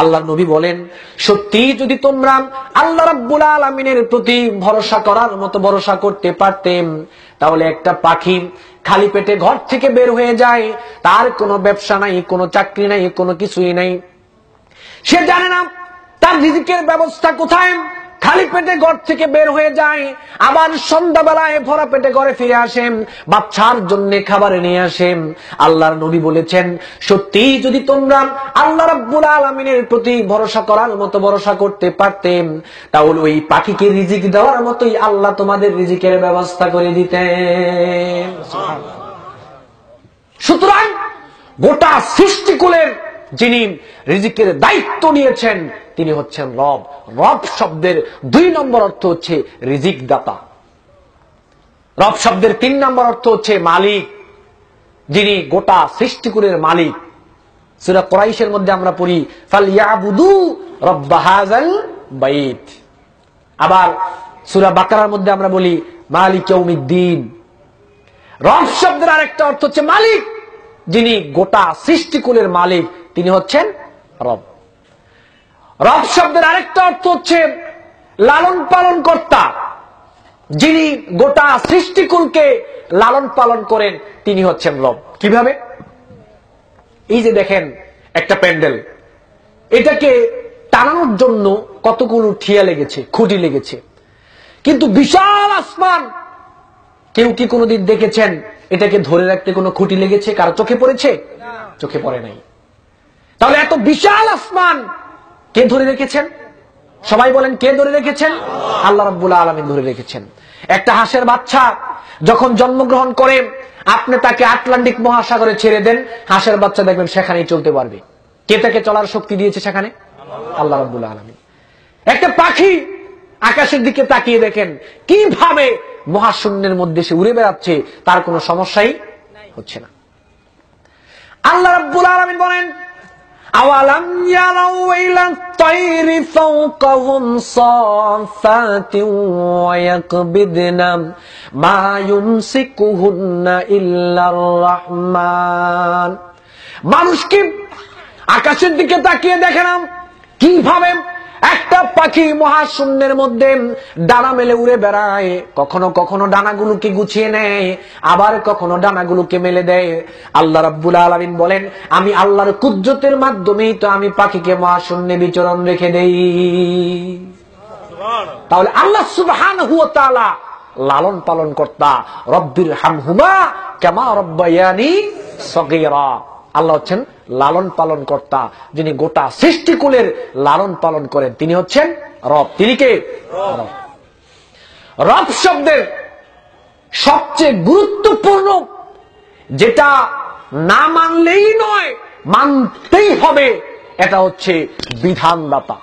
আল্লাহ নবী বলেন, সত্যি যদি তোমরা আল্লাহ রাব্বুল আলামিনের প্রতি ভরসা করার মতো ভরসা করতে পারতেন, তাহলে একটা পাখি খালি পেটে ঘর থেকে বের হয়ে যায়, তার কোনো ব্যবসা নাই, কোনো চাকরি নাই, কোনো কিছুই নাই, সে জানে না তার রিজিকের ব্যবস্থা কোথায়, খালি পেটে ঘর থেকে বের হয়ে যায়, আবার সন্ধ্যাবেলায় ভরা পেটে ঘরে ফিরে আসেন, বাচ্চার জন্য খাবার নিয়ে আসেন। আল্লাহর নবী বলেছেন, সত্যি যদি তোমরা আল্লাহ রাব্বুল আলামিনের প্রতি ভরসা করার মতো ভরসা করতে পারতেন, তাহলে ওই পাখিকে রিজিক দেওয়ার মতোই আল্লাহ তোমাদের রিজিকের ব্যবস্থা করে দিতেন। সুতরাং গোটা সৃষ্টিকুলের যিনি রিজিকের দায়িত্ব নিয়েছেন তিনি হচ্ছেন রব। রব শব্দের ২ নম্বর অর্থ হচ্ছে রিজিক দাতা। রব শব্দের ৩ নম্বর অর্থ হচ্ছে মালিক, যিনি গোটা সৃষ্টিকুলের মালিক। সূরা কুরাইশের মধ্যে আমরা পড়ি, ফালইয়াবুদু রাব্ব হাযাল বাইত। আবার সূরা বাকারার মধ্যে আমরা বলি মালিক ইয়াউমিদ্দিন। রব শব্দের আরেকটা অর্থ হচ্ছে মালিক, যিনি গোটা সৃষ্টিকুলের মালিক, তিনি হচ্ছেন রব। রব শব্দের আরেকটা অর্থ হচ্ছে লালন পালন কর্তা, যিনি গোটা সৃষ্টিকুলকে লালন পালন করেন, তিনি হচ্ছেন রব। কিভাবে? এই যে দেখেন একটা প্যান্ডেল, এটাকে টানানোর জন্য কতগুলো ঠিয়া লেগেছে, খুঁটি লেগেছে, কিন্তু বিশাল আসমান, কেউ কি কোনোদিন দেখেছেন এটাকে ধরে রাখতে কোনো খুঁটি লেগেছে? কারো চোখে পড়েছে? চোখে পড়ে নাই। তাহলে এত বিশাল আসমান কে ধরে রেখেছেন? সবাই বলেন, কে ধরে রেখেছেন? আল্লাহ রাব্বুল আলামিন ধরে রেখেছেন। একটা হাঁসের বাচ্চা যখন জন্মগ্রহণ করে, আপনি তাকে আটলান্টিক মহাসাগরে ছেড়ে দেন, হাঁসের বাচ্চা দেখবেন সেখানেই চলতে পারবে। কে তাকে চলার শক্তি দিয়েছে সেখানে? আল্লাহ রাব্বুল আলামিন। একটা পাখি আকাশের দিকে তাকিয়ে দেখেন কিভাবে মহাশূন্যের মধ্যে সে উড়ে বেড়াচ্ছে, তার কোনো সমস্যাই হচ্ছে না। আল্লাহ রাব্বুল আলামিন বলেন, আওয়ালাম ইয়ারাউ ইলাত তায়রি ফাওকাহুম সাফাতিন ওয়া ইয়াকবিদনা মা ইউমসিকুহুন্না ইল্লার রাহমান। মানুষ কি আকাশের দিকে তাকিয়ে দেখে না কিভাবে একটা পাখি মহাশূন্যের মধ্যে ডানা মেলে উড়ে বেড়ায়? কখনো কখনো ডানাগুলোকে গুছিয়ে নেয়, আবার কখনো ডানাগুলোকে মেলে দেয়। আল্লাহ রাব্বুল আলামিন বলেন, আমি আল্লাহর কুদরতের মাধ্যমেই তো আমি পাখিকে মহাশূন্যে বিচরণ রেখে দেই। তাহলে আল্লাহ সুবহানাহু ওয়া তাআলা লালন পালন কর্তা। রব্বির হামহুমা কামা রাব্বায়ানি সগীরা। আল্লাহ হচ্ছেন লালন পালন কর্তা, যিনি গোটা সৃষ্টিকুলের লালন পালন করেন, তিনি হচ্ছেন রব। তিনি কে? রব। রব শব্দের সবচেয়ে গুরুত্বপূর্ণ, যেটা না মানলেই নয়, মানতেই হবে, এটা হচ্ছে বিধানদাতা।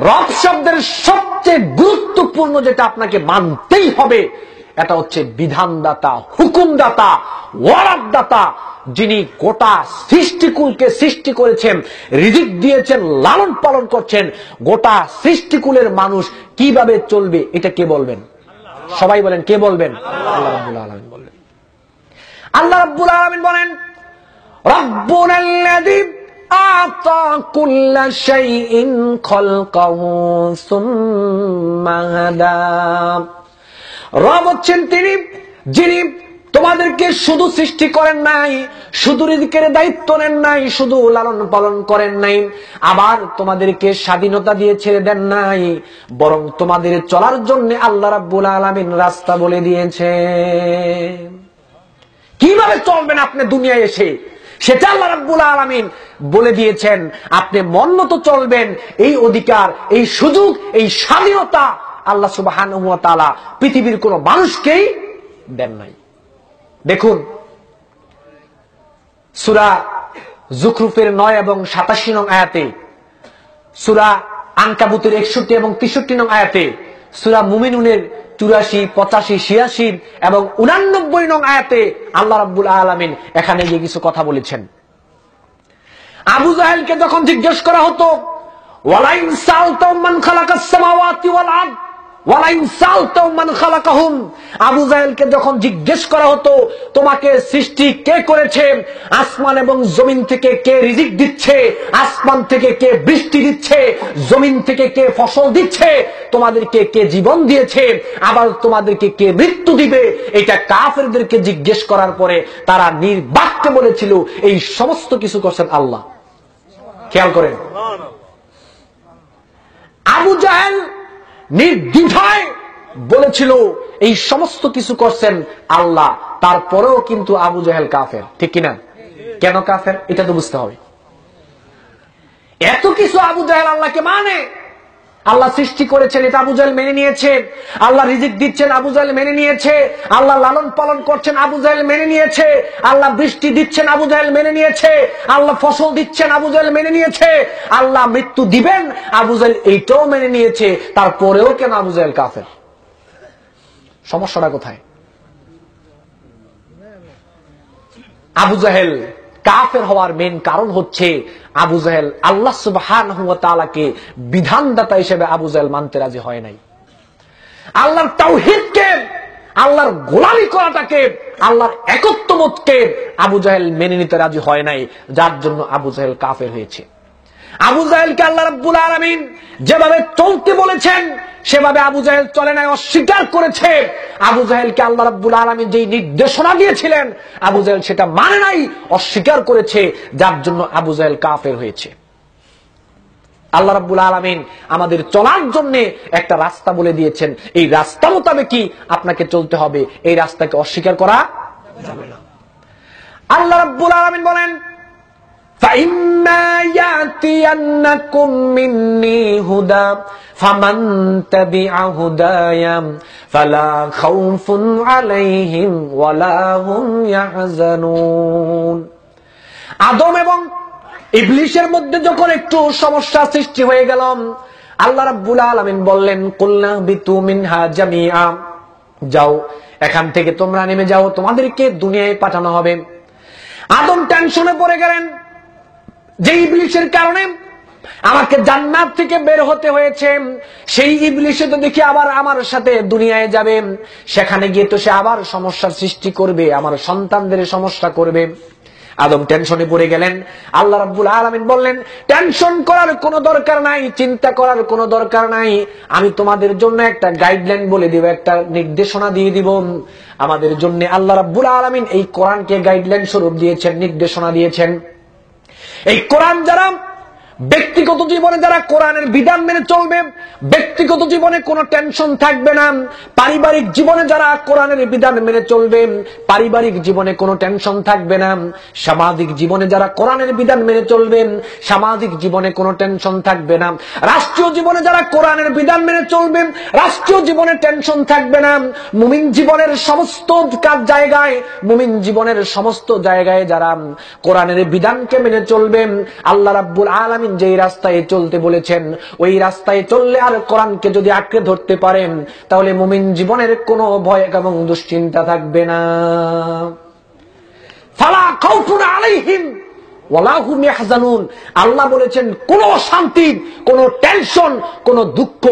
রব শব্দের সবচেয়ে গুরুত্বপূর্ণ যেটা আপনাকে মানতেই হবে, এটা হচ্ছে বিধানদাতা, হুকুমদাতা, ওয়ারাদদাতা, যিনি গোটা সৃষ্টিকুলকে সৃষ্টি করেছেন, রিজিক দিয়েছেন, লালন পালন করছেন। গোটা সৃষ্টিকুলের মানুষ কিভাবে চলবে এটা কে বলবেন? সবাই বলেন, কে বলবেন? আল্লাহ রাব্বুল আলামিন বলবেন। আল্লাহ রাব্বুল আলামিন বলেন, রাব্বুনাল্লাযী আ'তা কুল্লা শাইইন খালকাহু সুম্মা হাদা। রব হচ্ছেন তিনি, যিনি তোমাদেরকে শুধু সৃষ্টি করেন নাই, শুধু রিজিকের দায়িত্ব নেন নাই, শুধু লালন পালন করেন নাই, আবার তোমাদেরকে স্বাধীনতা দিয়ে ছেড়ে দেন নাই, বরং তোমাদের চলার জন্য আল্লাহ রাব্বুল আলামিন রাস্তা বলে দিয়েছে। কিভাবে চলবেন আপনি দুনিয়ায় এসে, সেটা আল্লাহ রাব্বুল আলামিন বলে দিয়েছেন। আপনি মন মতো চলবেন, এই অধিকার, এই সুযোগ, এই স্বাধীনতা আল্লাহ সুবহানাহু ওয়া তাআলা পৃথিবীর কোন মানুষকেই দেন নাই। দেখুন সূরা যুখরুফের ৯ এবং ৮৭ নং আয়াতে, সূরা আনকাবুতের ৬১ এবং ৬৩ নং আয়াতে, সূরা মুমিনুনের ৮৪, ৮৫, ৮৬ এবং ৮৯ নং আয়াতে আল্লাহ রাব্বুল আলামিন এখানে গিয়ে কিছু কথা বলেছেন। আবু জাহেলকে যখন জিজ্ঞেস করা হতো, ওয়ালাইন সালতাম মান খালাকাস সামাওয়াতি ওয়াল আরদ ওয়ালাইন সালতাহুম মান খালাকাহুম, আবু জাহেলকে যখন জিজ্ঞেস করা হতো তোমাকে সৃষ্টি কে করেছে, আসমান এবং জমিন থেকে কে রিজিক দিচ্ছে, আসমান থেকে কে বৃষ্টি দিচ্ছে, জমিন থেকে কে ফসল দিচ্ছে, তোমাদেরকে কে জীবন দিয়েছে, আবার তোমাদেরকে কে মৃত্যু দিবে, এটা কাফেরদেরকে জিজ্ঞেস করার পরে তারা নির্বাক্যে বলেছিল এই সমস্ত কিছু করছেন আল্লাহ। খেয়াল করেন, আবু জাহেল নির্দ্বিধায় বলেছিল এই সমস্ত কিছু করছেন আল্লাহ, তারপরেও কিন্তু আবু জাহেল কাফের, ঠিক কিনা? কেন কাফের এটা তো বুঝতে হবে। এত কিছু আবু জাহেল আল্লাহকে মানে, আল্লাহ সৃষ্টি করেছেন এটা আবু জাহেল মেনে নিয়েছে, আল্লাহ রিজিক দিচ্ছেন আবু জাহেল মেনে নিয়েছে, আল্লাহ লালন পালন করছেন আবু জাহেল মেনে নিয়েছে, আল্লাহ বৃষ্টি দিচ্ছেন আবু জাহেল মেনে নিয়েছে, আল্লাহ ফসল দিচ্ছেন আবু জাহেল মেনে নিয়েছে, আল্লাহ মৃত্যু দিবেন আবু জাহেল এইটাও মেনে নিয়েছে, তারপরেও কেন আবু জাহেল কাফের? সমস্যাটা কোথায়? আবু জাহেল কাফের হওয়ার মেইন কারণ হচ্ছে আবু জাহেল আল্লাহ সুবহানাহু ওয়া তাআলাকে বিধানদাতা হিসেবে আবু জাহেল মানতে রাজি হয় নাই। আল্লাহর তাওহীদকে, আল্লাহর গোলামি করাটাকে, আল্লাহর একত্ববোধকে আবু জাহেল মেনে নিতে রাজি হয় নাই, যার জন্য আবু জাহেল কাফের হয়েছে। আবু জাহেলকে আল্লাহ রাব্বুল আলামিন যেভাবে চলতে বলেছেন সেভাবে আবু জাহেল চলে নাই, অস্বীকার করেছে। আবু জাহেলকে আল্লাহ রাব্বুল আলামিন যেই নির্দেশনা দিয়েছিলেন আবু জাহেল সেটা মানে নাই, অস্বীকার করেছে, যার জন্য আবু জাহেল কাফের হয়েছে। আল্লাহ রাব্বুল আলামিন আমাদের চলার জন্য একটা রাস্তা বলে দিয়েছেন, এই রাস্তা মোতাবেকই আপনাকে চলতে হবে, এই রাস্তাকে অস্বীকার করা যাবে না। আল্লাহ রাব্বুল আলামিন বলেন فَإِمَّا يَأْتِيَنَّكُم مِّنِّي هُدًى فَمَن تَبِعَ هُدَايَ فَلَا خَوْفٌ عَلَيْهِمْ وَلَا هُمْ يَحْزَنُونَ। আদম এবং ইবলিসের মধ্যে যখন একটু সমস্যা সৃষ্টি হয়ে গেল, আল্লাহ রাব্বুল আলামিন বললেন কুলনা বিতু মিনহা জামিআ, যাও এখান থেকে তোমরা নেমে যাও, তোমাদেরকে দুনিয়ায় পাঠানো হবে। আদম টেনশনে পড়ে গেলেন যে ইবলিসের কারণে আমাকে জান্নাত থেকে বের হতে হয়েছে, সেই ইবলিসে তো দেখি আবার আমার সাথে দুনিয়ায় যাবে, সেখানে গিয়ে তো সে আবার সমস্যার সৃষ্টি করবে, আমার সন্তানদের সমস্যা করবে। আদম টেনশনে পড়ে গেলেন। আল্লাহ রাব্বুল আলামিন বললেন টেনশন করার কোনো দরকার নাই, চিন্তা করার কোনো দরকার নাই, আমি তোমাদের জন্য একটা গাইডলাইন বলে দিব, একটা নির্দেশনা দিয়ে দিব আমাদের জন্য। আল্লাহ রাব্বুল আলামিন এই কোরআনকে গাইডলাইন স্বরূপ দিয়েছেন, নির্দেশনা দিয়েছেন। এই কোরআন যারা ব্যক্তিগত জীবনে যারা কোরআনের বিধান মেনে চলবে, ব্যক্তিগত জীবনে কোনো টেনশন থাকবে না। পারিবারিক জীবনে যারা কোরআনের বিধান মেনে চলবে, পারিবারিক জীবনে কোনো টেনশন থাকবে না। সামাজিক জীবনে যারা কোরআনের বিধান মেনে চলবেন, সামাজিক জীবনে কোনো টেনশন থাকবে না। রাষ্ট্রীয় জীবনে যারা কোরআনের বিধান মেনে চলবেন, রাষ্ট্রীয় জীবনে টেনশন থাকবে না। মুমিন জীবনের সমস্ত জায়গায়, মুমিন জীবনের সমস্ত জায়গায় যারা কোরআনের বিধানকে মেনে চলবেন, আল্লাহ রাব্বুল আলামিন যেই রাস্তায় চলতে বলেছেন ওই রাস্তায় চললে আর কোরআনকে যদি আঁকড়ে ধরতে পারেন, তাহলে মুমিন জীবনের কোনো ভয় এবং দুশ্চিন্তা থাকবে না। ফালা খাউফুন আলাইহিম ওয়ালা হুম ইয়াহজানুন। আল্লাহ বলেছেন কোনো শান্তি, কোনো টেনশন, কোনো দুঃখ